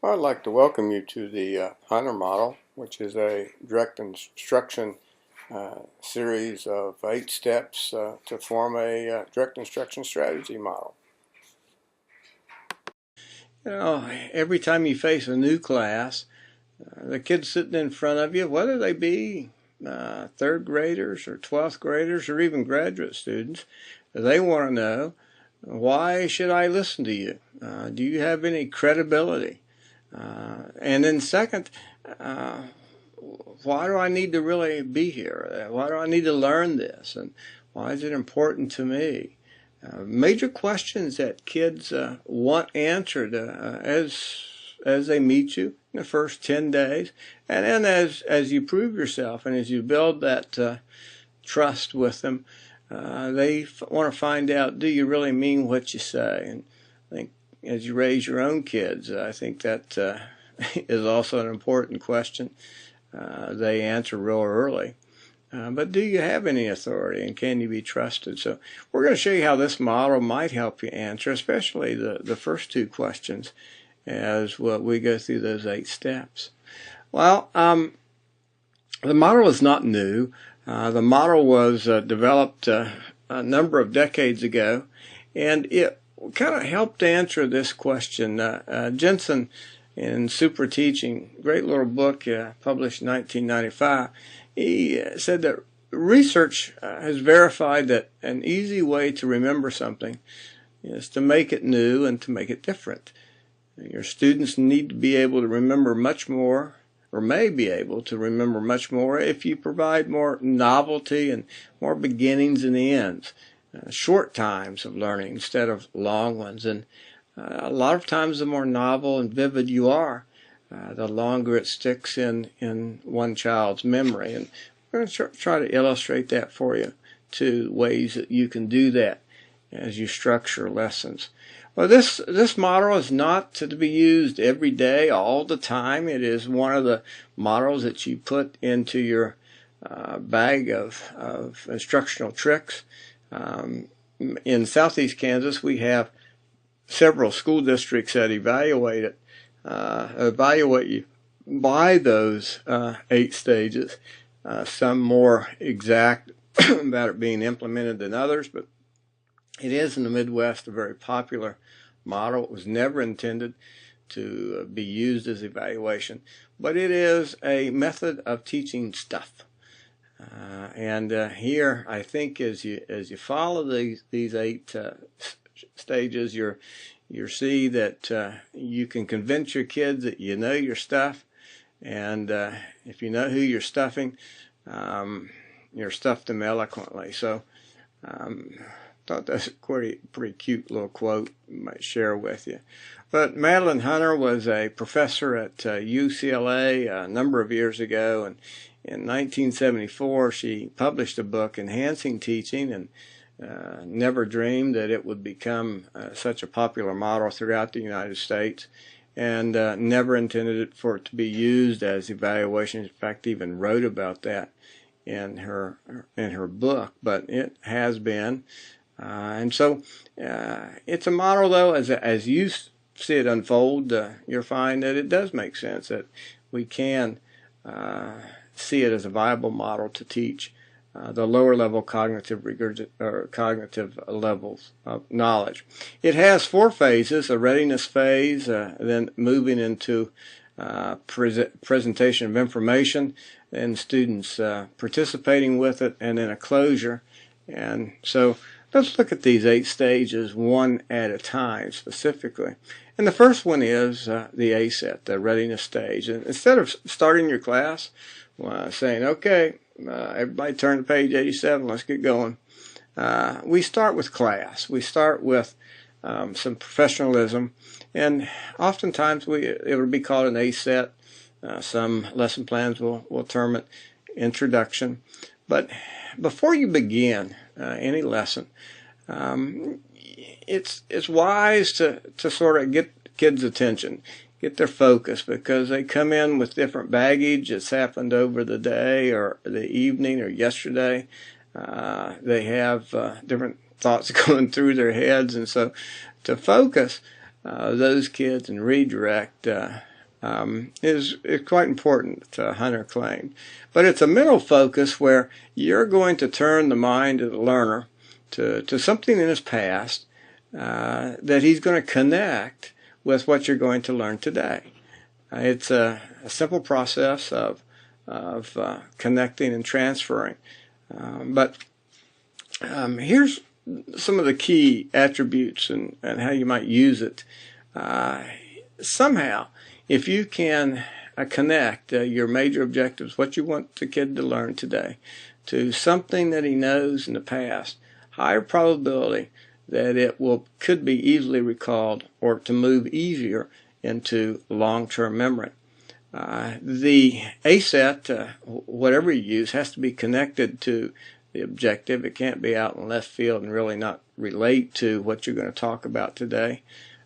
I'd like to welcome you to the Hunter model, which is a direct instruction series of 8 steps to form a direct instruction strategy model. Every time you face a new class, the kids sitting in front of you, whether they be third graders or 12th graders or even graduate students, they want to know, why should I listen to you? Do you have any credibility? And then second, why do I need to really be here? Why do I need to learn this? And why is it important to me? Major questions that kids want answered as they meet you in the first 10 days. And then as you prove yourself and as you build that trust with them, they want to find out, do you really mean what you say? And I think as you raise your own kids, I think that is also an important question. They answer real early. But do you have any authority, and can you be trusted? So we're going to show you how this model might help you answer, especially the first two questions, as we go through those 8 steps. Well, the model is not new. The model was developed a number of decades ago, and it kind of helped answer this question. Jensen, in Super Teaching, great little book published in 1995, he said that research has verified that an easy way to remember something is to make it new and to make it different. Your students need to be able to remember much more, or may be able to remember much more, if you provide more novelty and more beginnings and ends, short times of learning instead of long ones. And a lot of times the more novel and vivid you are, the longer it sticks in one child's memory. And we're going to try to illustrate that for you, 2 ways that you can do that as you structure lessons. Well, this model is not to be used every day, all the time. It is one of the models that you put into your bag of instructional tricks. In Southeast Kansas, we have several school districts that evaluate you by those 8 stages. Some more exact about it being implemented than others, but it is in the Midwest a very popular model. It was never intended to be used as evaluation, but it is a method of teaching stuff. And here, I think, as you follow these 8 stages, you see that you can convince your kids that you know your stuff, and if you know who you're stuffing, you're stuffed them eloquently. So thought that's a pretty cute little quote I might share with you. But Madeline Hunter was a professor at UCLA a number of years ago, and in 1974 she published a book, Enhancing Teaching, and never dreamed that it would become such a popular model throughout the United States, and never intended for it to be used as evaluation. In fact, even wrote about that in her book, but it has been. And so it's a model, though, as you see it unfold, you'll find that it does make sense, that we can see it as a viable model to teach the lower level cognitive levels of knowledge. It has 4 phases: a readiness phase, then moving into presentation of information, and students participating with it, and then a closure. And so let's look at these 8 stages one at a time specifically. And the first one is the ASET, the readiness stage. And instead of starting your class saying, okay, everybody turn to page 87, let's get going, we start with class. We start with some professionalism, and oftentimes it would be called an ASET. Some lesson plans will term it introduction. But before you begin any lesson, it's wise to sort of get kids' attention, get their focus, because they come in with different baggage that's happened over the day or the evening or yesterday. They have different thoughts going through their heads, and so to focus those kids and redirect is quite important, Hunter claimed. But it's a mental focus where you're going to turn the mind of the learner to something in his past that he's going to connect with what you're going to learn today. It's a simple process of connecting and transferring. But here's some of the key attributes and how you might use it. Somehow, if you can connect your major objectives, what you want the kid to learn today, to something that he knows in the past, higher probability that it could be easily recalled or to move easier into long-term memory. The ASET, whatever you use, has to be connected to the objective. It can't be out in left field and really not relate to what you're going to talk about today.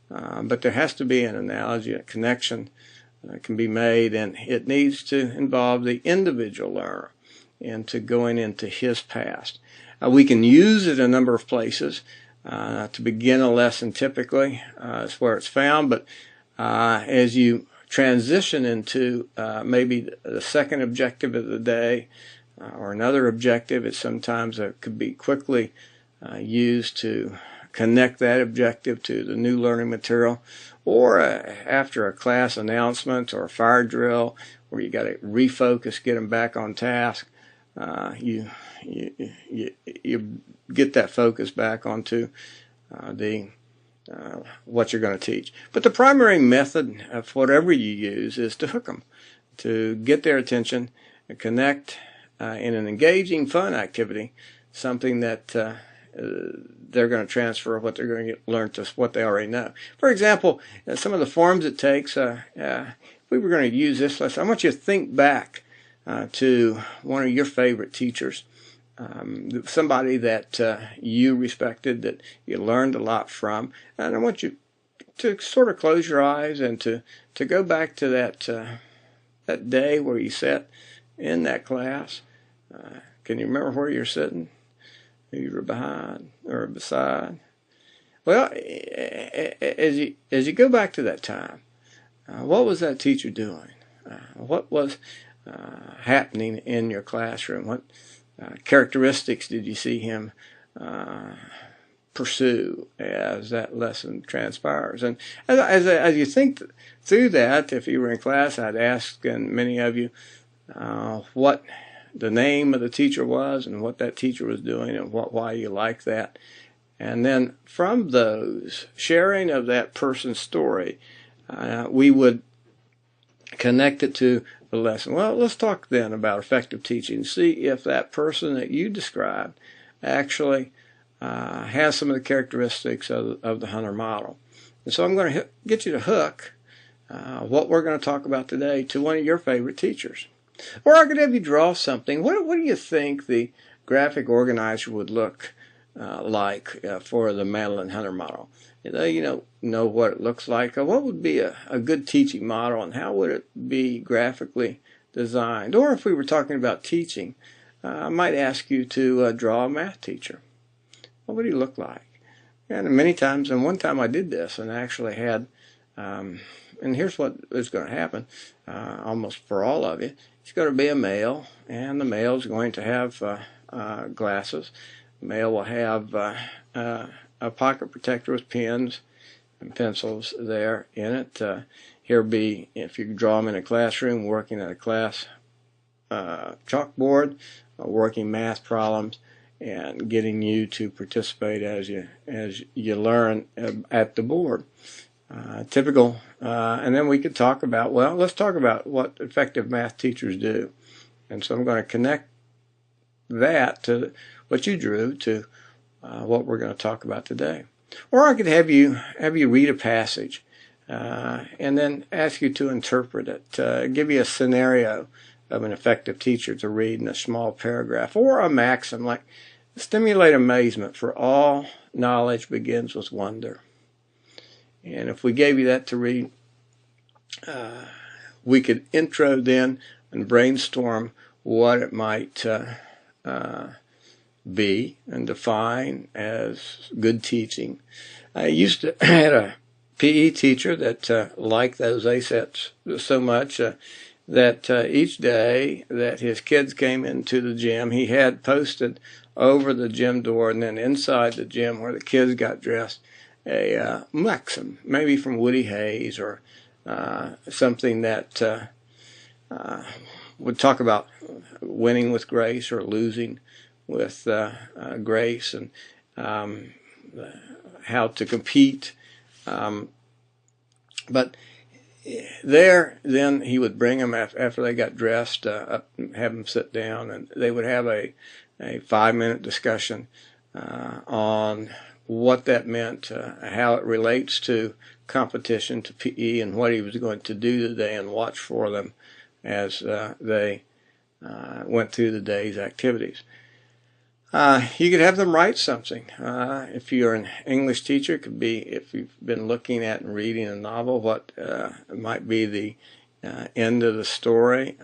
But there has to be an analogy, a connection can be made, and it needs to involve the individual learner into going into his past. We can use it a number of places. To begin a lesson, typically, is where it's found, but as you transition into maybe the second objective of the day or another objective, it sometimes could be quickly used to connect that objective to the new learning material, or after a class announcement or a fire drill where you got to refocus, get them back on task. You get that focus back onto what you're going to teach. But the primary method of whatever you use is to hook them, to get their attention, and connect in an engaging, fun activity, something that they're going to transfer what they're going to learn to what they already know. For example, some of the forms it takes, if we were going to use this lesson, I want you to think back to one of your favorite teachers, somebody that you respected, that you learned a lot from, and I want you to sort of close your eyes and to go back to that day where you sat in that class. Can you remember where you're sitting? Who you were behind or beside? Well, as you go back to that time, what was that teacher doing? What was happening in your classroom? What characteristics did you see him pursue as that lesson transpires? And as you think through that, if you were in class, I'd ask, and many of you, what the name of the teacher was and what that teacher was doing and why you like that. And then from those sharing of that person's story, we would connect it to the lesson. Well, let's talk then about effective teaching. See if that person that you described actually has some of the characteristics of the Hunter model. And so I'm going to get you to hook what we're going to talk about today to one of your favorite teachers. Or I could have you draw something. What do you think the graphic organizer would look like for the Madeline Hunter model? You know what it looks like. What would be a good teaching model, and how would it be graphically designed? Or if we were talking about teaching, I might ask you to draw a math teacher. What would he look like? And many times, and one time I did this and actually had, and here's what is going to happen almost for all of you. He's going to be a male, and the male is going to have glasses. The male will have a pocket protector with pens and pencils there in it. He'll be, if you draw him in a classroom, working at a class chalkboard, working math problems, and getting you to participate as you learn at the board. Typical, and then we could talk about, well, let's talk about what effective math teachers do. And so I'm going to connect that to what you drew to what we're going to talk about today. Or I could have you read a passage and then ask you to interpret it, give you a scenario of an effective teacher to read in a small paragraph, or a maxim like, stimulate amazement, for all knowledge begins with wonder. And if we gave you that to read, we could intro then and brainstorm what it might be and define as good teaching. I used to had a PE teacher that liked those ASETs so much that each day that his kids came into the gym, he had posted over the gym door and then inside the gym where the kids got dressed a maxim, maybe from Woody Hayes or something that would talk about winning with grace or losing with grace, and how to compete. But there, then he would bring them after they got dressed, up and have them sit down, and they would have a 5-minute discussion on what that meant, how it relates to competition, to PE, and what he was going to do today, and watch for them as they went through the day's activities. You could have them write something. If you're an English teacher, it could be, if you've been looking at and reading a novel, what might be the end of the story.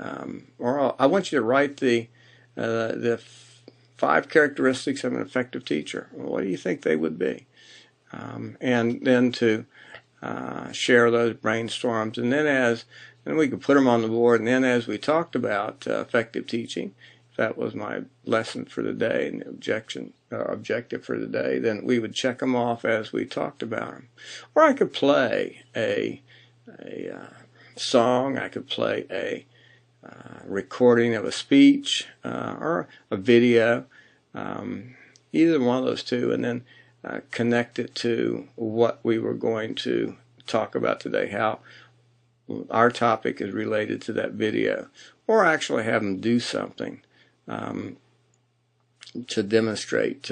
Or I want you to write the 5 characteristics of an effective teacher. What do you think they would be? And then to share those brainstorms. And then we could put them on the board. And then as we talked about effective teaching, that was my lesson for the day and the objective for the day, then we would check them off as we talked about them. Or I could play a song, I could play a recording of a speech or a video, either one of those two, and then connect it to what we were going to talk about today, how our topic is related to that video, or actually have them do something to demonstrate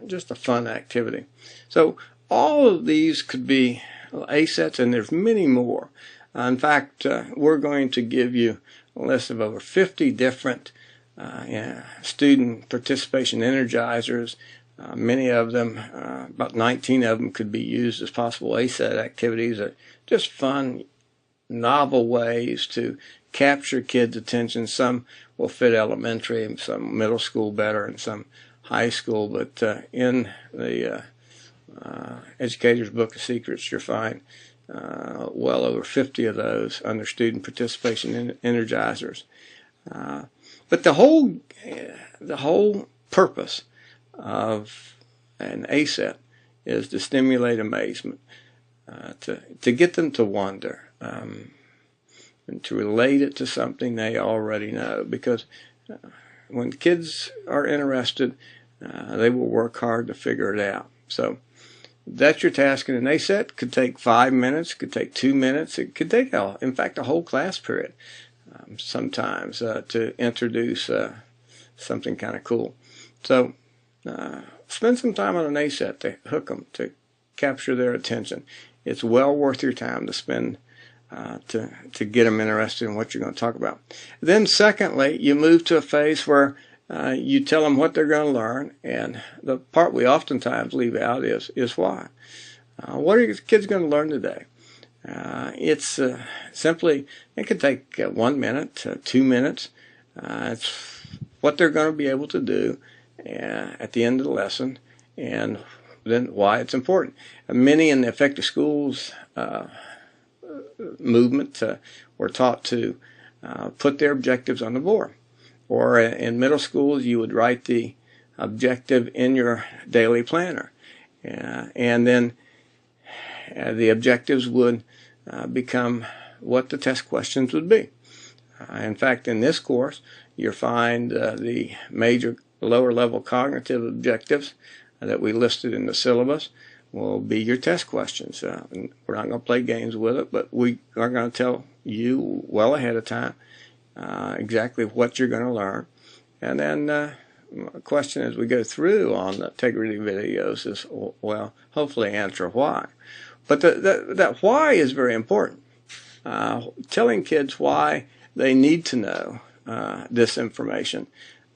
just a fun activity. So all of these could be ASETs, and there's many more. In fact, we're going to give you a list of over 50 different student participation energizers. Many of them, about 19 of them, could be used as possible ASET activities. Just fun, novel ways to capture kids' attention. Some will fit elementary, and some middle school better, and some high school. But in the Educator's Book of Secrets, you'll find well over 50 of those under student participation energizers. But the whole purpose of an ASET is to stimulate amazement, to get them to wonder, and to relate it to something they already know. Because when kids are interested, they will work hard to figure it out. So that's your task in an ASET. Could take 5 minutes, could take 2 minutes, it could take, in fact, a whole class period sometimes to introduce something kind of cool. So spend some time on an ASET to hook them, to capture their attention. It's well worth your time to spend to get them interested in what you're going to talk about. Then secondly, you move to a phase where you tell them what they're going to learn, and the part we oftentimes leave out is why. What are your kids going to learn today? It's simply, it could take 1 minute, 2 minutes. It's what they're going to be able to do at the end of the lesson, and then why it's important. Many in the Effective Schools movement were taught to put their objectives on the board. Or in middle schools, you would write the objective in your daily planner. And then the objectives would become what the test questions would be. In fact, in this course, you'll find the major lower level cognitive objectives that we listed in the syllabus will be your test questions. We're not going to play games with it, but we are going to tell you well ahead of time exactly what you're going to learn. And then a question as we go through on the integrity videos is, well, hopefully answer why. But that why is very important. Telling kids why they need to know this information,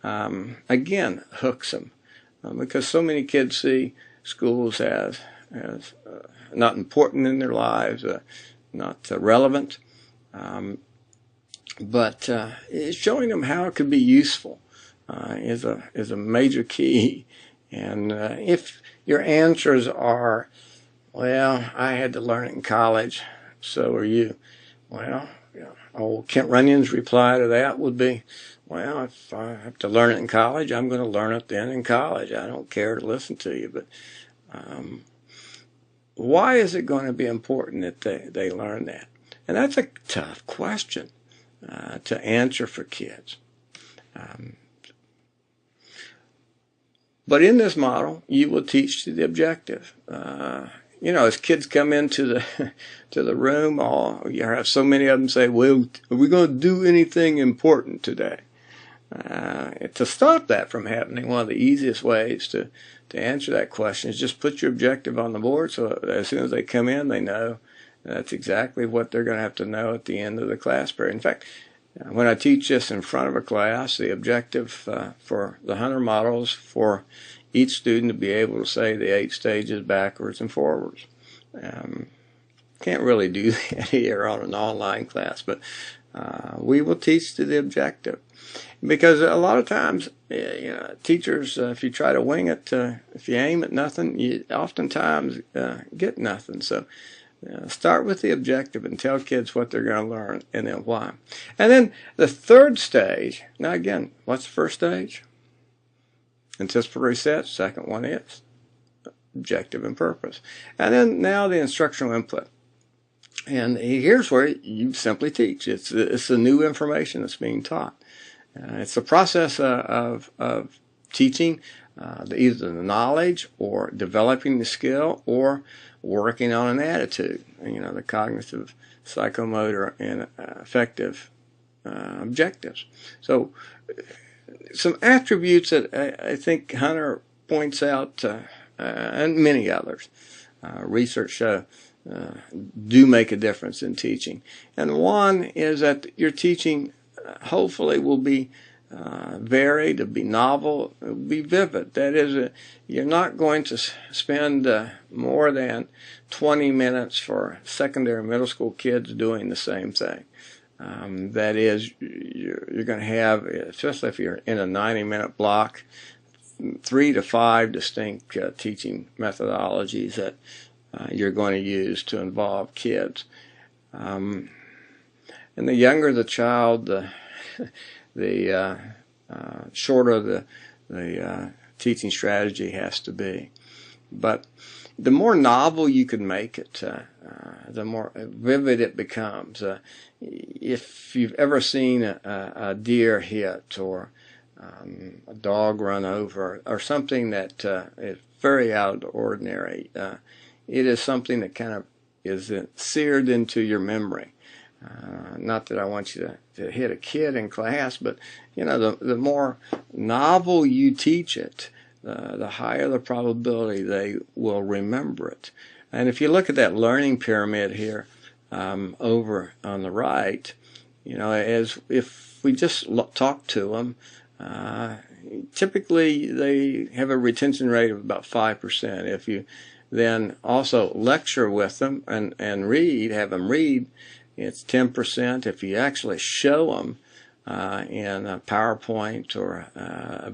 again, hooks them. Because so many kids see schools as not important in their lives, not relevant, but showing them how it could be useful is a major key. And if your answers are Well, I had to learn it in college. So are you. Well, yeah. Old Kent Runyon's reply to that would be, well, if I have to learn it in college, I'm going to learn it then in college. I don't care to listen to you. But why is it going to be important that they learn that? And that's a tough question to answer for kids. But in this model, you will teach to the objective. As kids come into the to the room, you have so many of them say, "Well, are we going to do anything important today?" To stop that from happening, one of the easiest ways to answer that question is just put your objective on the board, so as soon as they come in, they know that's exactly what they're going to have to know at the end of the class period. In fact, when I teach this in front of a class, the objective for the Hunter model is for each student to be able to say the 8 stages backwards and forwards. Can't really do that here on an online class, but we will teach to the objective. Because a lot of times, teachers, if you try to wing it, if you aim at nothing, you oftentimes get nothing. So start with the objective and tell kids what they're going to learn and then why. And then the third stage, now again, what's the first stage? Anticipatory set. Second one is objective and purpose. And then now the instructional input. And here's where you simply teach. It's the new information that's being taught. It's the process of teaching either the knowledge or developing the skill or working on an attitude, the cognitive, psychomotor, and affective objectives. So some attributes that I think Hunter points out, and many others, research show do make a difference in teaching. And one is that your teaching hopefully will be varied, it'll be novel, it'll be vivid. That is, you're not going to spend more than 20 minutes for secondary middle school kids doing the same thing. That is, you're going to have, especially if you're in a 90-minute block, 3 to 5 distinct teaching methodologies that you're going to use to involve kids. And the younger the child, the shorter the teaching strategy has to be. But the more novel you can make it, the more vivid it becomes. If you've ever seen a deer hit or a dog run over or something that is very out of the ordinary, it is something that kind of is seared into your memory. Not that I want you to hit a kid in class, but the more novel you teach it, the higher the probability they will remember it. And if you look at that learning pyramid here over on the right, as if we just talk to them, typically they have a retention rate of about 5%. If you then also lecture with them and have them read, it's 10%. If you actually show them in a PowerPoint or a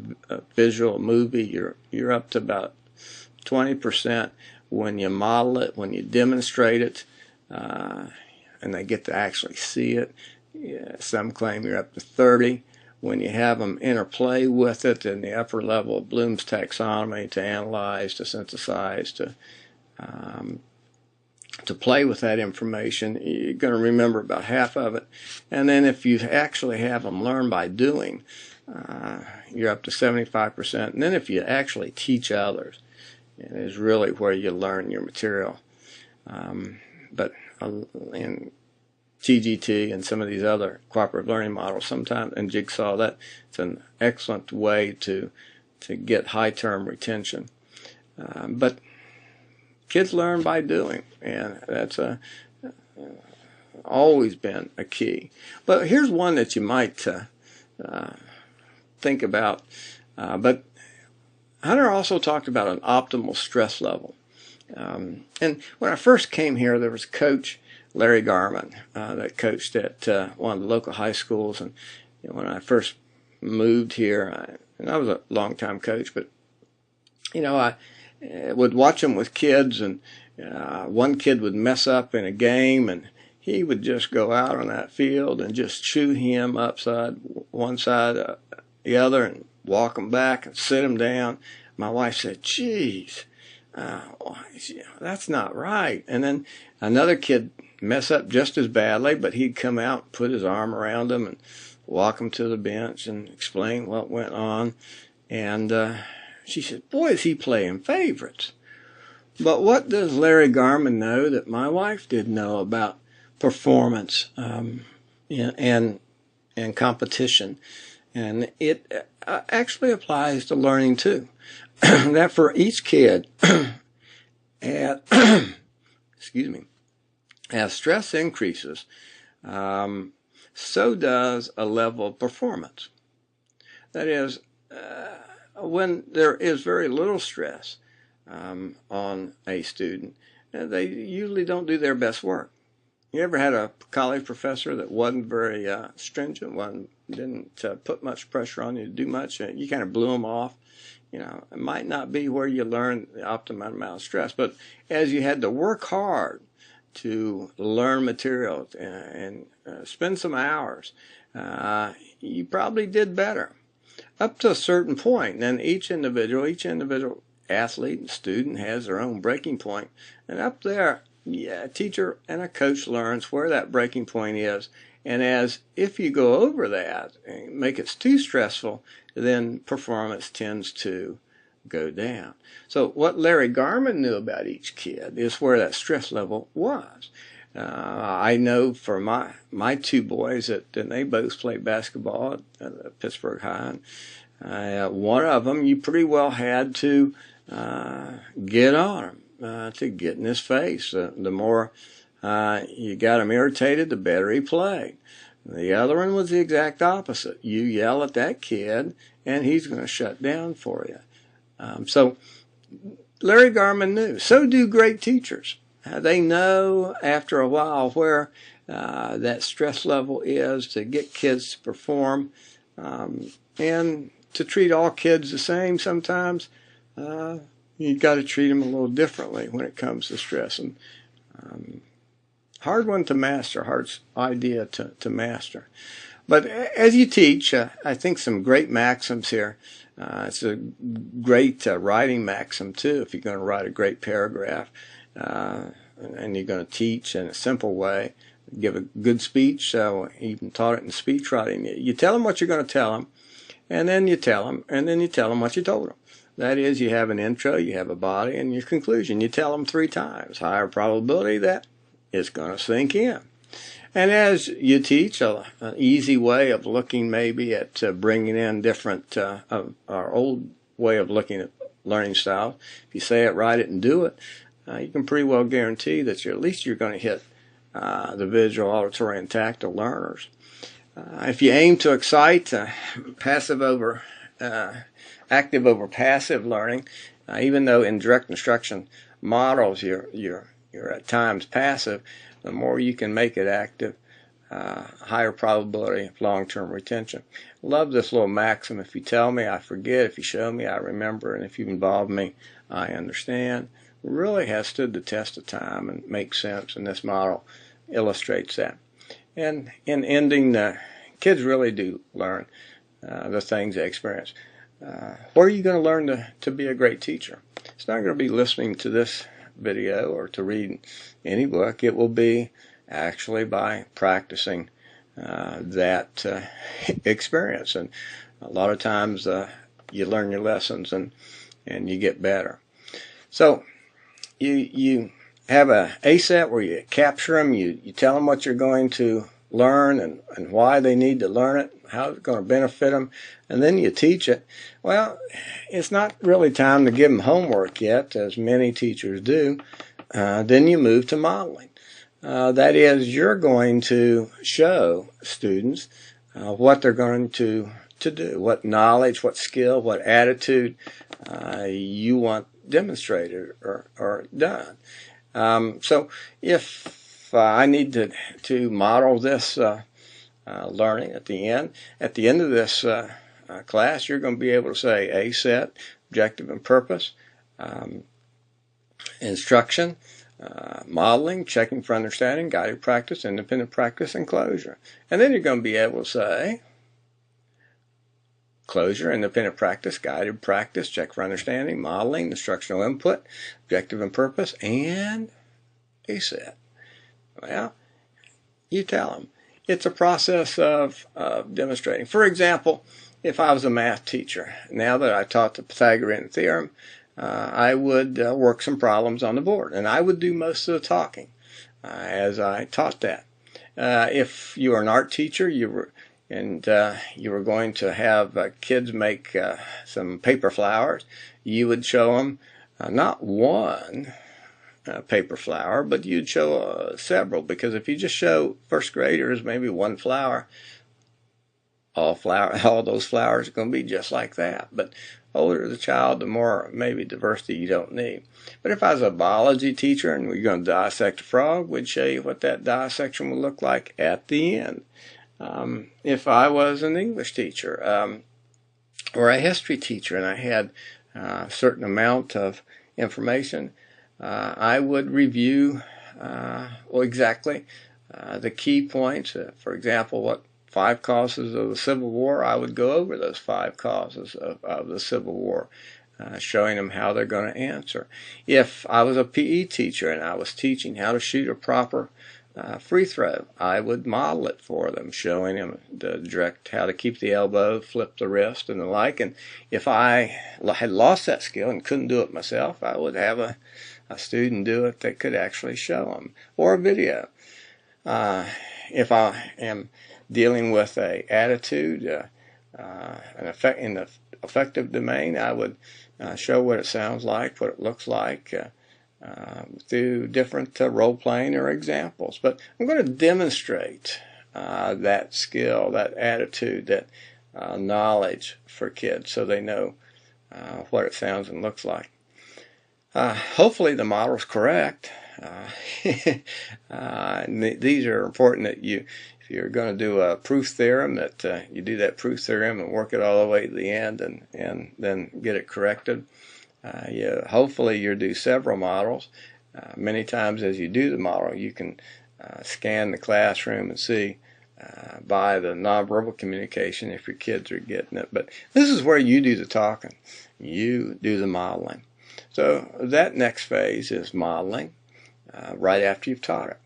visual movie, you're up to about 20%. When you model it, when you demonstrate it, and they get to actually see it, some claim you're up to 30. When you have them interplay with it in the upper level of Bloom's taxonomy, to analyze, to synthesize, to play with that information, you're going to remember about half of it. And then if you actually have them learn by doing, you're up to 75%. And then if you actually teach others, it is really where you learn your material. But in TGT and some of these other cooperative learning models, sometimes in Jigsaw, that it's an excellent way to get high-term retention. But kids learn by doing, and that's always been a key. But here's one that you might think about. But Hunter also talked about an optimal stress level. And when I first came here, there was a coach, Larry Garman, that coached at one of the local high schools. And when I first moved here, and I was a long-time coach, but I would watch him with kids, and One kid would mess up in a game, and he would just go out on that field and just chew him upside one side the other and walk him back and sit him down. My wife said, "Geez, that's not right." And then another kid mess up just as badly, but he'd come out, put his arm around him, and walk him to the bench and explain what went on. And she said, "Boy, is he playing favorites." But what does Larry Garman know that my wife didn't know about performance and competition? And it actually applies to learning too. That for each kid, excuse me, as stress increases, so does a level of performance. That is, when there is very little stress on a student, they usually don't do their best work. You ever had a college professor that wasn't very stringent, didn't put much pressure on you to do much? You kind of blew them off. It might not be where you learn the optimum amount of stress, but as you had to work hard to learn material and spend some hours, you probably did better up to a certain point. And then each individual athlete and student has their own breaking point, and up there, a teacher and a coach learns where that breaking point is. And if you go over that and make it too stressful, then performance tends to go down. So what Larry Garman knew about each kid is where that stress level was. I know for my two boys that they both played basketball at Pittsburgh High. One of them, you pretty well had to get on him, to get in his face. The more you got him irritated, the better he played. The other one was the exact opposite. You yell at that kid, and he's going to shut down for you. So Larry Garman knew. So do great teachers. They know after a while where that stress level is to get kids to perform, and to treat all kids the same sometimes. You've got to treat them a little differently when it comes to stress. And hard one to master, hard idea to master. But as you teach, I think some great maxims here. It's a great writing maxim, too, if you're going to write a great paragraph. And you're going to teach in a simple way, give a good speech. So even taught it in speech writing. You tell them what you're going to tell them, and then you tell them, and then you tell them what you told them. That is, you have an intro, you have a body, and your conclusion. You tell them 3 times. Higher probability that it's going to sink in. And as you teach, an easy way of looking maybe at bringing in different, our old way of looking at learning styles, if you say it, write it, and do it, you can pretty well guarantee that at least you're going to hit the visual, auditory, and tactile learners. If you aim to excite active over passive learning, even though in direct instruction models you're at times passive, the more you can make it active, higher probability of long-term retention. Love this little maxim: if you tell me, I forget; if you show me, I remember; and if you involve me, I understand. Really has stood the test of time and makes sense, and this model illustrates that. And in ending, kids really do learn the things they experience. Where are you going to learn to be a great teacher? It's not going to be listening to this video or to read any book. It will be actually by practicing that experience. And a lot of times you learn your lessons and you get better. So you have a set where you capture them, you tell them what you're going to learn and why they need to learn it, how it's going to benefit them, and then you teach it. Well, it's not really time to give them homework yet, as many teachers do. Then you move to modeling. That is, you're going to show students what they're going to do, what knowledge, what skill, what attitude you want demonstrated or done. So if I need to model this learning at the end of this class, you're going to be able to say A set, objective and purpose, instruction, modeling, checking for understanding, guided practice, independent practice, and closure. And then you're going to be able to say closure, independent practice, guided practice, check for understanding, modeling, instructional input, objective and purpose, and a set. Well, you tell them. It's a process of demonstrating. For example, if I was a math teacher, now that I taught the Pythagorean theorem, I would work some problems on the board, and I would do most of the talking as I taught that. If you were an art teacher, you were going to have kids make some paper flowers, you would show them not one paper flower, but you'd show several, because if you just show first graders maybe one flower, all those flowers are going to be just like that. But older the child, the more maybe diversity you don't need. But if I was a biology teacher and we're going to dissect a frog, we'd show you what that dissection would look like at the end. If I was an English teacher or a history teacher and I had a certain amount of information, I would review exactly the key points. For example, what 5 causes of the Civil War, I would go over those 5 causes of the Civil War, showing them how they're going to answer. If I was a PE teacher and I was teaching how to shoot a proper free throw, I would model it for them, showing them how to keep the elbow, flip the wrist, and the like. And if I had lost that skill and couldn't do it myself, I would have a student do it that could actually show them, or a video. If I am dealing with an attitude, in the affective domain, I would show what it sounds like, what it looks like, through different role-playing or examples. But I'm going to demonstrate that skill, that attitude, that knowledge for kids so they know what it sounds and looks like. Hopefully the model is correct. These are important that if you're going to do a proof theorem, that you do that proof theorem and work it all the way to the end and then get it corrected. Hopefully you'll do several models. Many times as you do the model, you can scan the classroom and see by the nonverbal communication if your kids are getting it. But this is where you do the talking. You do the modeling. So that next phase is modeling right after you've taught it.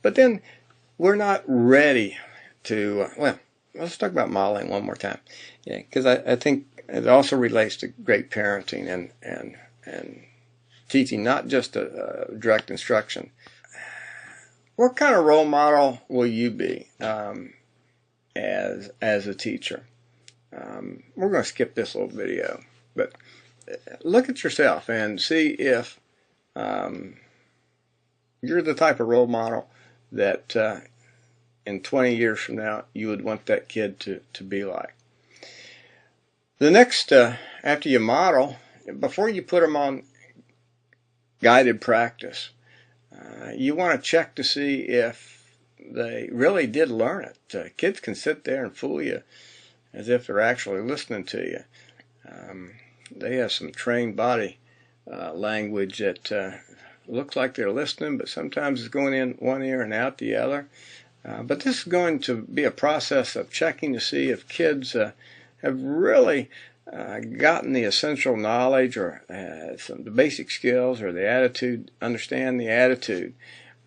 But then we're not ready to, let's talk about modeling one more time. Because I think it also relates to great parenting and teaching, not just direct instruction. What kind of role model will you be as a teacher? We're going to skip this little video, but look at yourself and see if you're the type of role model that in 20 years from now you would want that kid to be like. The next, after you model, before you put them on guided practice, you want to check to see if they really did learn it. Kids can sit there and fool you as if they're actually listening to you. They have some trained body language that looks like they're listening, but sometimes it's going in one ear and out the other. But this is going to be a process of checking to see if kids have really gotten the essential knowledge or the basic skills or the attitude, understand the attitude.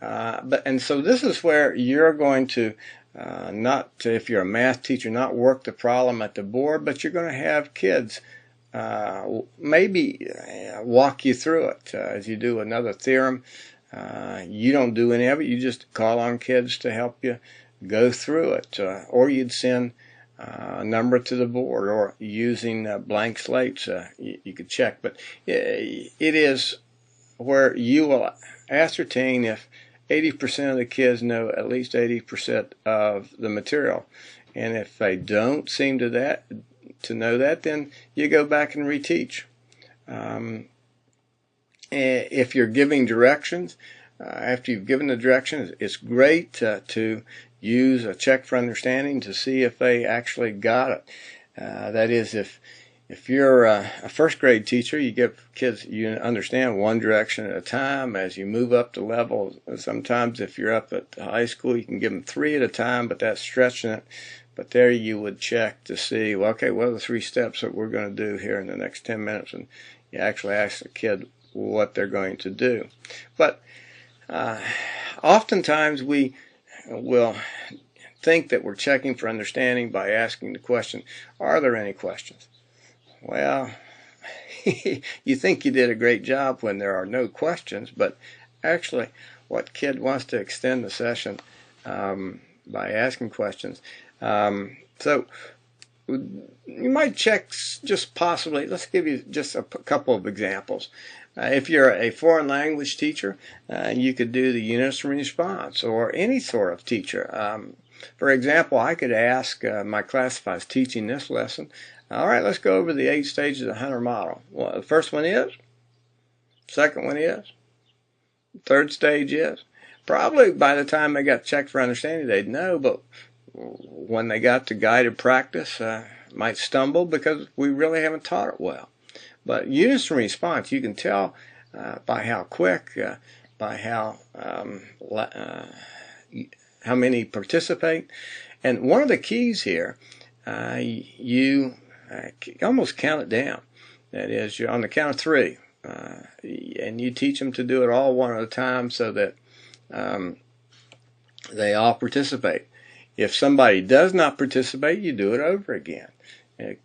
And so this is where you're going to if you're a math teacher, not work the problem at the board, but you're going to have kids maybe walk you through it as you do another theorem. You don't do any of it. You just call on kids to help you go through it. Or you'd send a number to the board, or using blank slates you could check. But it is where you will ascertain if 80% of the kids know at least 80% of the material. And if they don't seem to know that, then you go back and reteach. If you're giving directions, after you've given the directions, it's great to use a check for understanding to see if they actually got it. That is, if if you're a first grade teacher, you give kids, you understand, one direction at a time. As you move up the level, sometimes if you're up at high school, you can give them 3 at a time, but that's stretching it. But there you would check to see, well, okay, what are the 3 steps that we're going to do here in the next 10 minutes? And you actually ask the kid what they're going to do. But oftentimes we will think that we're checking for understanding by asking the question, are there any questions? Well, you think you did a great job when there are no questions, but actually what kid wants to extend the session by asking questions? So you might check just possibly, let's give you just a couple of examples. If you're a foreign language teacher, you could do the units and response, or any sort of teacher. For example, I could ask my class if I was teaching this lesson, all right, let's go over the 8 stages of the Hunter model. Well, the first one is, second one is, third stage is. Probably by the time they got checked for understanding, they'd know, but when they got to guided practice, might stumble because we really haven't taught it well. But units and response, you can tell by how quick, by how many participate. And one of the keys here, you almost count it down. That is, you're on the count of 3, and you teach them to do it all one at a time so that they all participate. If somebody does not participate, you do it over again,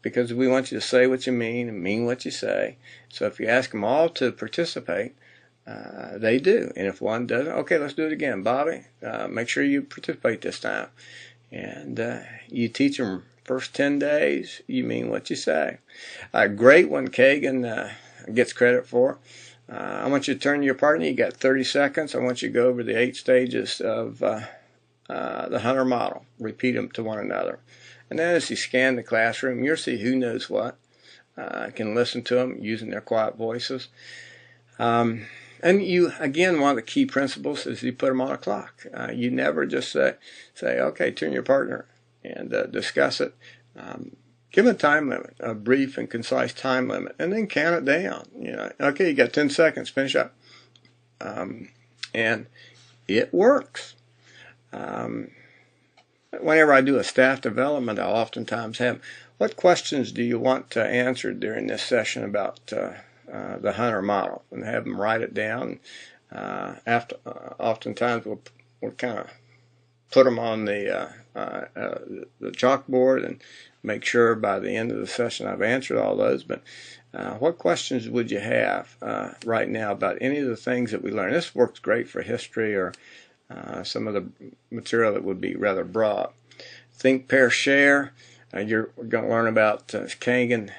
because we want you to say what you mean and mean what you say. So if you ask them all to participate, they do. And if one doesn't, okay, let's do it again. Bobby, make sure you participate this time. And you teach them first 10 days, you mean what you say. A great one Kagan gets credit for. I want you to turn to your partner. You got 30 seconds. I want you to go over the 8 stages of the Hunter model. Repeat them to one another. And then as you scan the classroom, you'll see who knows what. Can listen to them using their quiet voices. And you, again, one of the key principles is you put them on a clock. You never just say, okay, turn your partner and discuss it. Give them a time limit, a brief and concise time limit, and then count it down. You know, okay, you got 10 seconds, finish up. And it works. Whenever I do a staff development, I'll oftentimes have, what questions do you want answered during this session about the Hunter model? And have them write it down. Oftentimes we'll kind of put them on the chalkboard and make sure by the end of the session I've answered all those. But what questions would you have right now about any of the things that we learned? This works great for history or some of the material that would be rather broad. Think, pair, share. You're going to learn about Kagan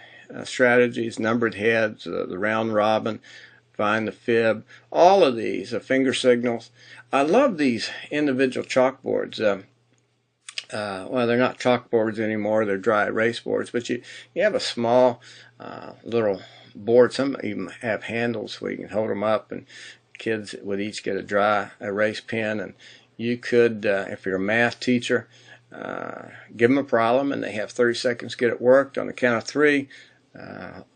strategies, numbered heads, the round robin, find the fib, all of these, finger signals. I love these individual chalkboards. Well, they're not chalkboards anymore, they're dry erase boards, but you have a small little board. Some even have handles where you can hold them up, and kids would each get a dry erase pen. And you could, if you're a math teacher, give them a problem and they have 30 seconds to get it worked. On the count of 3,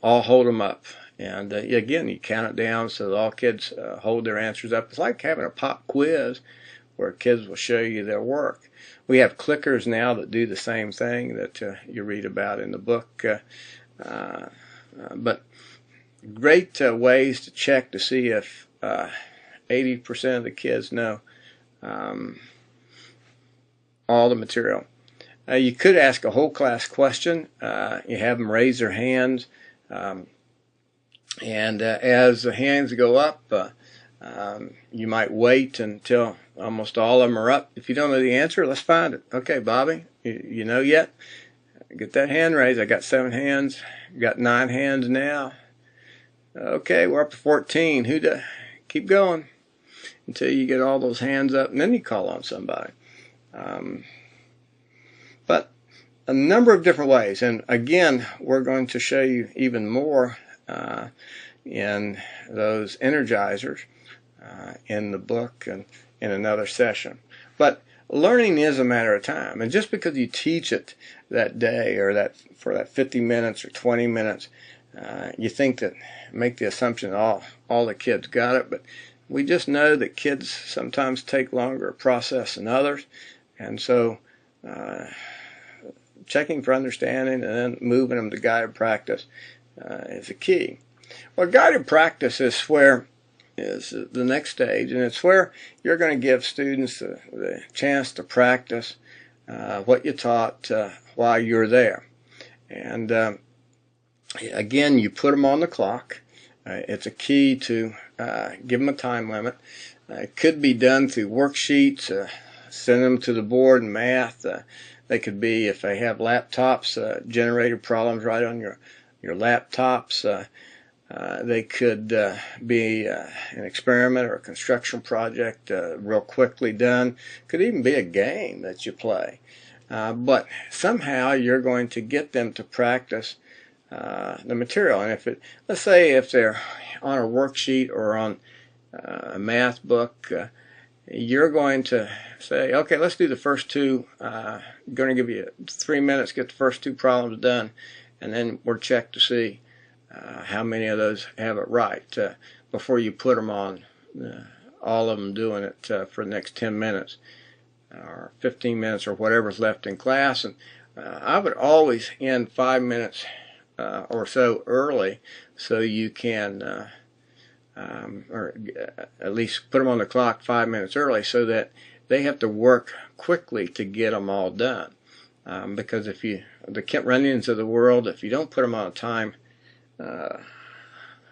all hold them up. And again, you count it down so that all kids hold their answers up. It's like having a pop quiz where kids will show you their work. We have clickers now that do the same thing that you read about in the book. But great ways to check to see if 80% of the kids know all the material. You could ask a whole class question. You have them raise their hands. And as the hands go up, you might wait until almost all of them are up. If you don't know the answer, let's find it. Okay, Bobby, you know yet? Get that hand raised. I got 7 hands. Got 9 hands now. Okay, we're up to 14. Keep going until you get all those hands up, and then you call on somebody. But a number of different ways. And again, we're going to show you even more in those energizers in the book and in another session. But learning is a matter of time. And just because you teach it that day or for that 50 minutes or 20 minutes, you think that, make the assumption that all the kids got it, but we just know that kids sometimes take longer to process than others. And so checking for understanding and then moving them to guided practice is the key. Well, guided practice is the next stage, and it's where you're going to give students the chance to practice what you taught while you're there. And again, you put them on the clock. It's a key to give them a time limit. It could be done through worksheets, send them to the board in math. They could be, if they have laptops, generated problems right on your laptops. They could be an experiment or a construction project real quickly done. Could even be a game that you play. But somehow you're going to get them to practice the material. And let's say if they're on a worksheet or on a math book, you're going to say, okay, let's do the first two. I'm going to give you 3 minutes, get the first two problems done, and then we'll check to see how many of those have it right before you put them on all of them doing it for the next 10 minutes or 15 minutes or whatever's left in class. And I would always end 5 minutes or so early so you can or at least put them on the clock 5 minutes early so that they have to work quickly to get them all done. Because if the Kent Runnions of the world, if you don't put them on a time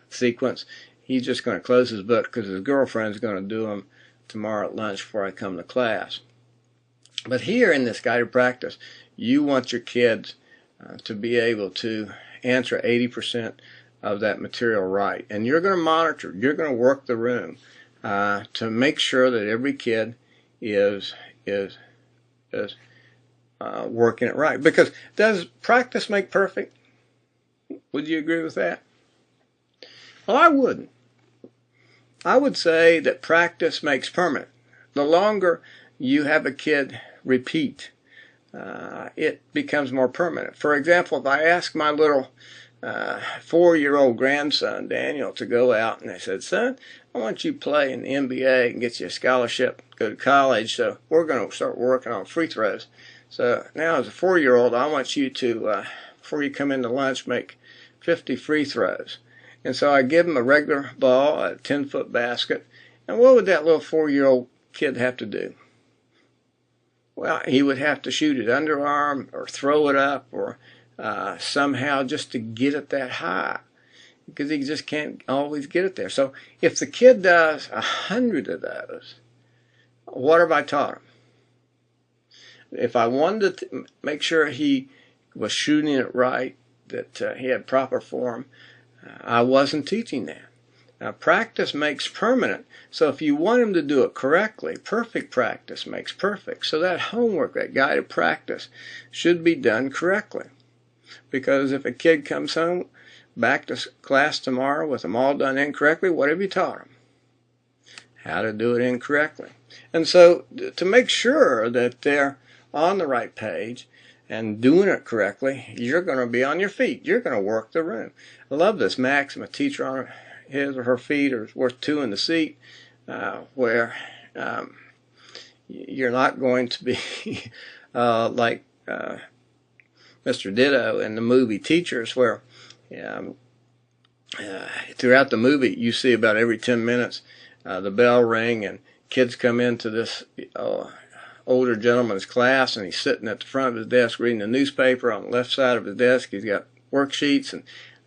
sequence, he's just going to close his book because his girlfriend's going to do them tomorrow at lunch before I come to class. But here in this guided practice, you want your kids to be able to answer 80% of that material right. And you're going to monitor, you're going to work the room to make sure that every kid is working it right. Because does practice make perfect? Would you agree with that? Well, I wouldn't. I would say that practice makes permanent. The longer you have a kid repeat, it becomes more permanent. For example, if I ask my little 4-year-old grandson, Daniel, to go out, and I said, son, I want you to play in the NBA and get you a scholarship, go to college, so we're going to start working on free throws. So now as a 4-year-old, I want you to, before you come into lunch, make 50 free throws. And so I give him a regular ball, a 10-foot basket, and what would that little 4-year-old kid have to do? Well, he would have to shoot it underarm or throw it up or somehow just to get it that high, because he just can't always get it there. So if the kid does 100 of those, what have I taught him? If I wanted to make sure he was shooting it right, that he had proper form, I wasn't teaching that. Now, practice makes permanent. So if you want him to do it correctly, perfect practice makes perfect. So that homework, that guided practice, should be done correctly. Because if a kid comes home back to class tomorrow with them all done incorrectly, what have you taught them? How to do it incorrectly. And so to make sure that they're on the right page and doing it correctly, you're going to be on your feet. You're going to work the room. I love this maxim, a teacher on his or her feet is worth two in the seat, where you're not going to be like Mr. Ditto in the movie Teachers, where throughout the movie you see about every 10 minutes the bell ring and kids come into this older gentleman's class, and he's sitting at the front of his desk reading the newspaper. On the left side of his desk he's got worksheets, and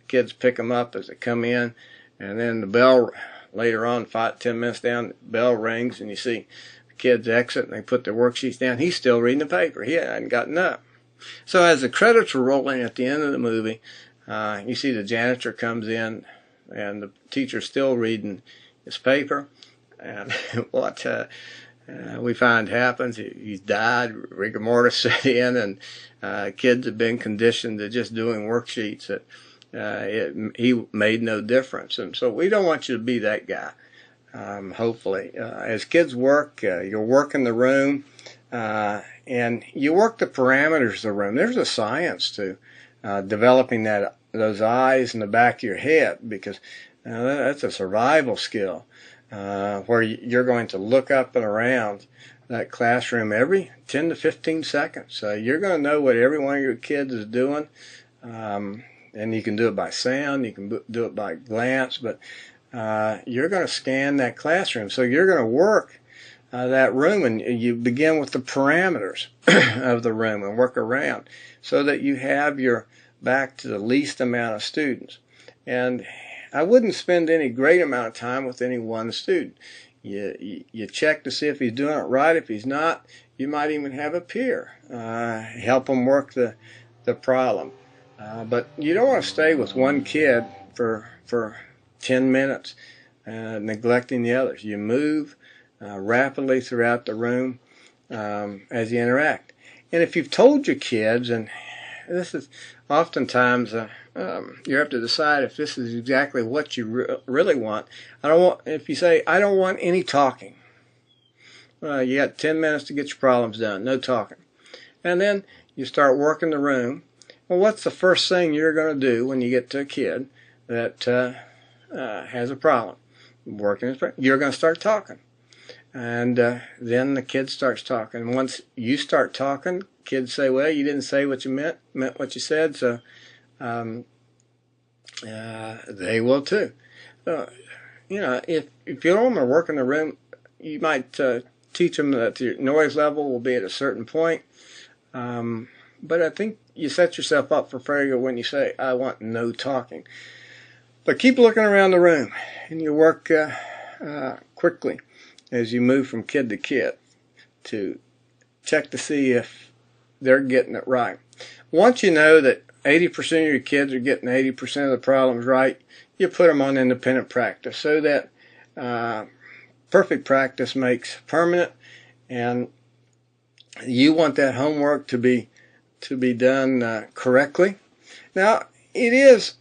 kids pick them up as they come in, and then the bell later on, 5-10 minutes down, the bell rings and you see the kids exit and they put their worksheets down. He's still reading the paper. He hadn't gotten up. So as the credits were rolling at the end of the movie, you see the janitor comes in and the teacher's still reading his paper. And what we find happens, he's died, rigor mortis set in, and kids have been conditioned to just doing worksheets that he made no difference. And so we don't want you to be that guy. Hopefully, as kids work, you'll work in the room. and you work the parameters of the room. There's a science to developing those eyes in the back of your head, because that's a survival skill, where you're going to look up and around that classroom every 10 to 15 seconds. You're going to know what every one of your kids is doing, and you can do it by sound, you can do it by glance, but you're going to scan that classroom. So you're going to work that room, and you begin with the parameters of the room and work around so that you have your back to the least amount of students. And I wouldn't spend any great amount of time with any one student. You check to see if he's doing it right. If he's not, you might even have a peer help him work the problem. But you don't want to stay with one kid for 10 minutes, neglecting the others. You move rapidly throughout the room as you interact. And if you've told your kids, and this is oftentimes you have to decide if this is exactly what you really want. If you say, I don't want any talking, you got 10 minutes to get your problems done, no talking. And then you start working the room. Well, what's the first thing you're going to do when you get to a kid that has a problem? You're going to start talking. And then the kid starts talking. Once you start talking, kids say, well, you didn't say what you meant what you said, so they will too. If you don't want to work in the room, you might teach them that your noise level will be at a certain point. But I think you set yourself up for failure when you say, I want no talking. But keep looking around the room, and you work quickly as you move from kid to kid to check to see if they're getting it right. Once you know that 80% of your kids are getting 80% of the problems right, you put them on independent practice, so that perfect practice makes permanent, and you want that homework to be done correctly. Now, it is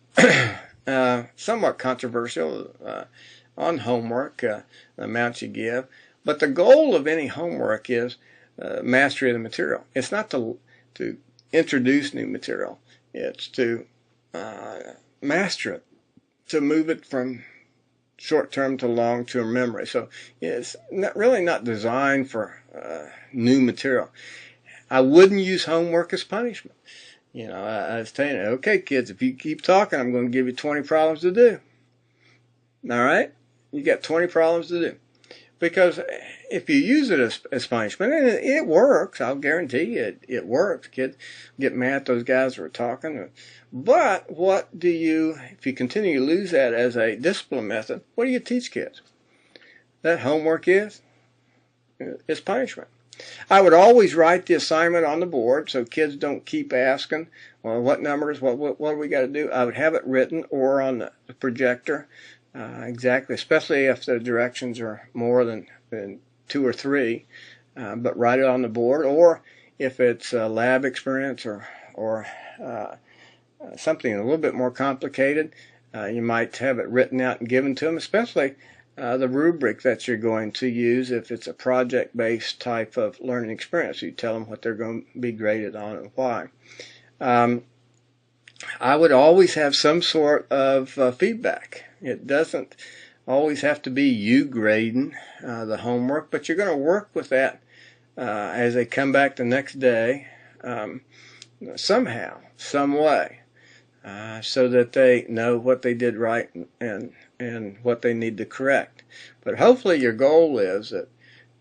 somewhat controversial on homework, the amount you give, but the goal of any homework is mastery of the material. It's not to introduce new material. It's to master it, to move it from short-term to long-term memory. So it's really not designed for new material. I wouldn't use homework as punishment. I was telling you, okay, kids, if you keep talking, I'm going to give you 20 problems to do. All right? You got 20 problems to do. Because if you use it as punishment, and it works, I'll guarantee you it works. Kids get mad at those guys who are talking. But if you continue to use that as a discipline method, what do you teach kids? That homework is punishment. I would always write the assignment on the board so kids don't keep asking, well, what numbers, what do we got to do? I would have it written or on the projector, exactly, especially if the directions are more than 2 or 3, but write it on the board. Or if it's a lab experience or something a little bit more complicated, you might have it written out and given to them, especially the rubric that you're going to use if it's a project-based type of learning experience. You tell them what they're going to be graded on and why. I would always have some sort of feedback. It doesn't always have to be you grading the homework, but you're going to work with that as they come back the next day somehow, some way, so that they know what they did right and what they need to correct. But hopefully your goal is that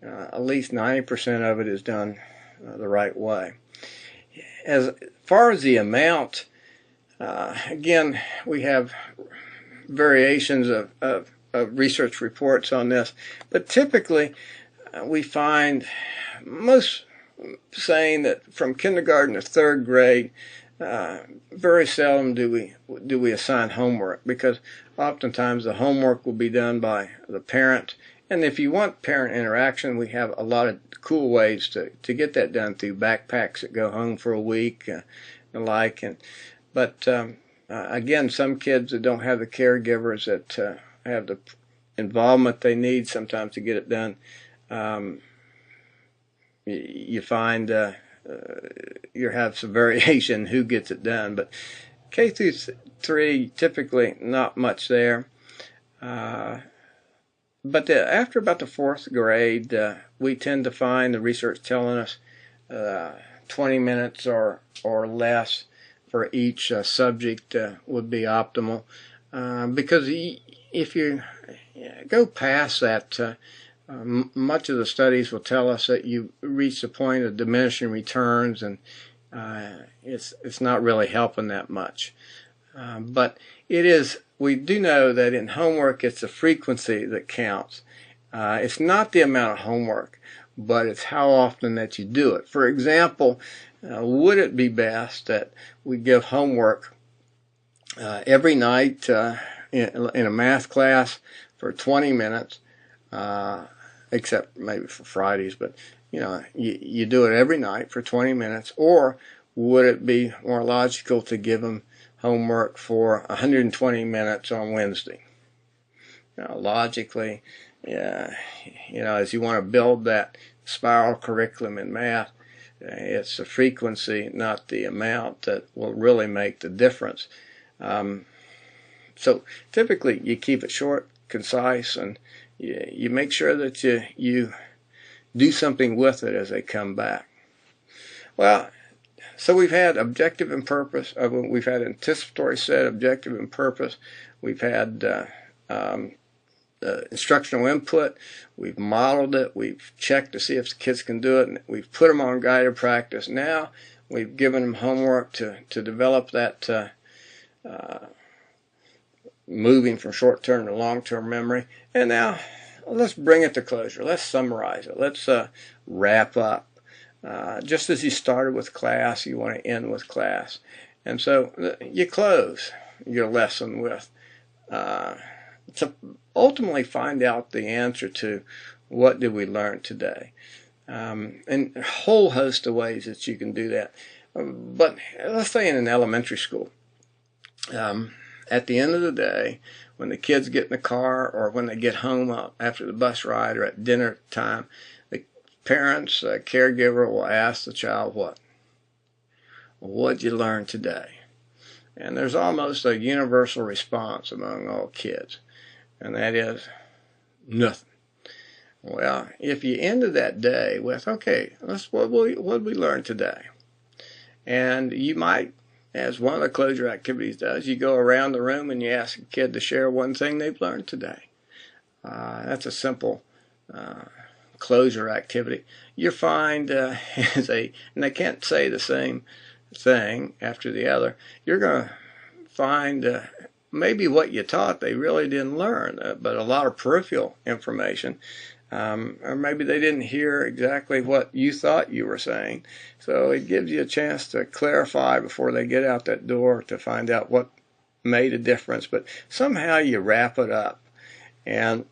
at least 90% of it is done the right way. As far as the amount, again, we have variations of research reports on this, but typically we find most saying that from kindergarten to 3rd grade, very seldom do we assign homework, because oftentimes the homework will be done by the parent. And if you want parent interaction, we have a lot of cool ways to get that done through backpacks that go home for a week and the like. But again, some kids that don't have the caregivers that have the involvement they need sometimes to get it done, you find you have some variation who gets it done. But K through 3, typically not much there. But after about the 4th grade, we tend to find the research telling us 20 minutes or less for each subject would be optimal. Because if you go past that, much of the studies will tell us that you reach the point of diminishing returns, and it's not really helping that much. But we do know that in homework it's the frequency that counts. It's not the amount of homework, but it's how often that you do it. For example, would it be best that we give homework every night in a math class for 20 minutes, except maybe for Fridays, but you do it every night for 20 minutes, or would it be more logical to give them homework for 120 minutes on Wednesday? Logically, as you want to build that spiral curriculum in math, it's the frequency, not the amount, that will really make the difference. So typically you keep it short, concise, and you make sure that you do something with it as they come back. Well, so we've had objective and purpose. We've had anticipatory set, objective and purpose. We've had instructional input. We've modeled it. We've checked to see if the kids can do it. And we've put them on guided practice. Now we've given them homework to develop that moving from short-term to long-term memory. And now let's bring it to closure. Let's summarize it. Let's wrap up. Just as you started with class, you want to end with class. And so you close your lesson with to ultimately find out the answer to what did we learn today. And a whole host of ways that you can do that. But let's say in an elementary school, at the end of the day, when the kids get in the car or when they get home after the bus ride or at dinner time, the parents, caregiver will ask the child what? What'd you learn today? And there's almost a universal response among all kids, and that is nothing. Well, if you ended that day with, okay, what did we learn today? And you might, as one of the closure activities does, you go around the room and you ask a kid to share one thing they've learned today. That's a simple closure activity. You find and they can't say the same thing after the other. You're going to find maybe what you taught they really didn't learn, but a lot of peripheral information. Or maybe they didn't hear exactly what you thought you were saying. So it gives you a chance to clarify before they get out that door to find out what made a difference. But somehow you wrap it up, and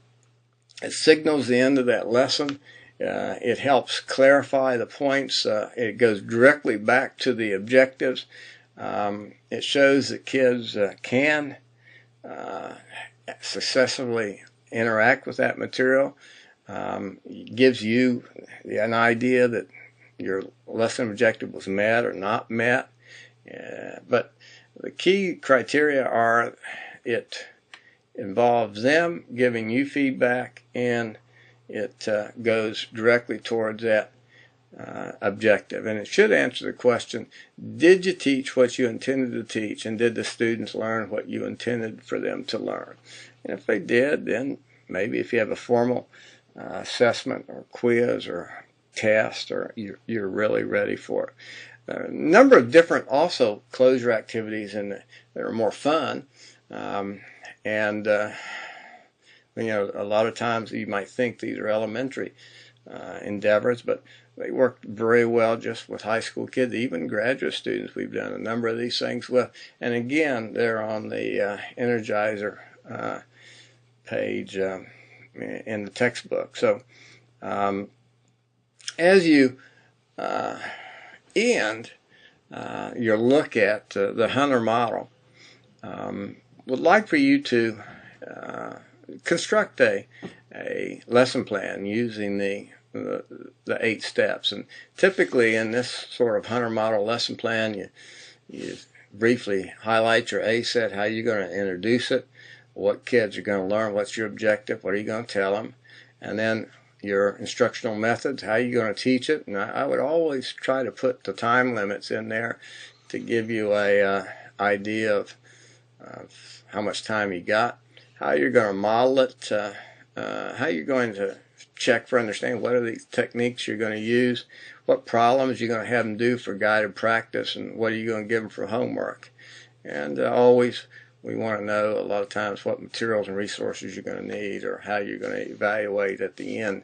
it signals the end of that lesson. It helps clarify the points. It goes directly back to the objectives. It shows that kids can successfully interact with that material. Gives you an idea that your lesson objective was met or not met. But the key criteria are it involves them giving you feedback, and it goes directly towards that objective. And it should answer the question, did you teach what you intended to teach, and did the students learn what you intended for them to learn? And if they did, then maybe if you have a formal assessment or quiz or test, or you're really ready for it. A number of different also closure activities that are more fun, and a lot of times you might think these are elementary endeavors, but they work very well just with high school kids, even graduate students we've done a number of these things with. And again, they're on the Energizer page in the textbook. So as you end your look at the Hunter model, would like for you to construct a lesson plan using the the 8 steps. And typically in this sort of Hunter model lesson plan, you briefly highlight your A set, how you're going to introduce it, what kids are going to learn, what's your objective, what are you going to tell them, and then your instructional methods, how you're going to teach it. And I would always try to put the time limits in there to give you a idea of how much time you got, how you're going to model it, how you're going to check for understanding what are these techniques you're going to use, what problems you're going to have them do for guided practice, and what are you going to give them for homework. And always we want to know a lot of times what materials and resources you're going to need, or how you're going to evaluate at the end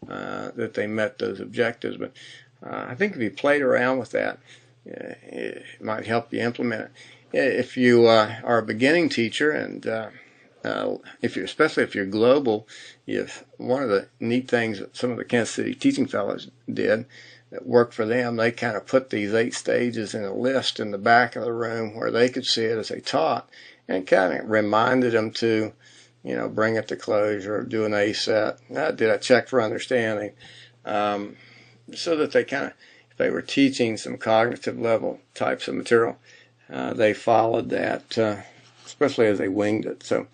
that they met those objectives. But I think if you played around with that, it might help you implement it. If you are a beginning teacher, and especially if you're global, one of the neat things that some of the Kansas City Teaching Fellows did that worked for them, they kind of put these 8 stages in a list in the back of the room where they could see it as they taught, and kind of reminded them to, bring it to closure, do an A set, did a check for understanding, so that they kind of, if they were teaching some cognitive level types of material, they followed that, especially as they winged it. So,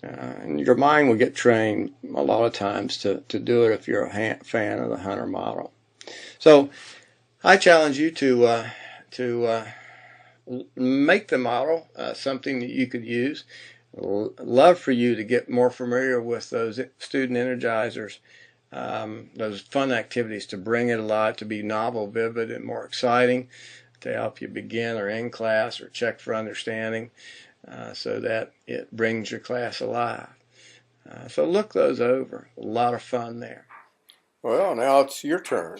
and your mind will get trained a lot of times to do it if you're a fan of the Hunter model. So, I challenge you to make the model something that you could use. Love for you to get more familiar with those student energizers, those fun activities, to bring it alive, to be novel, vivid, and more exciting, to help you begin or end class or check for understanding, so that it brings your class alive. So look those over. A lot of fun there. Well, now it's your turn.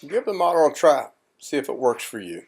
Give the model a try. See if it works for you.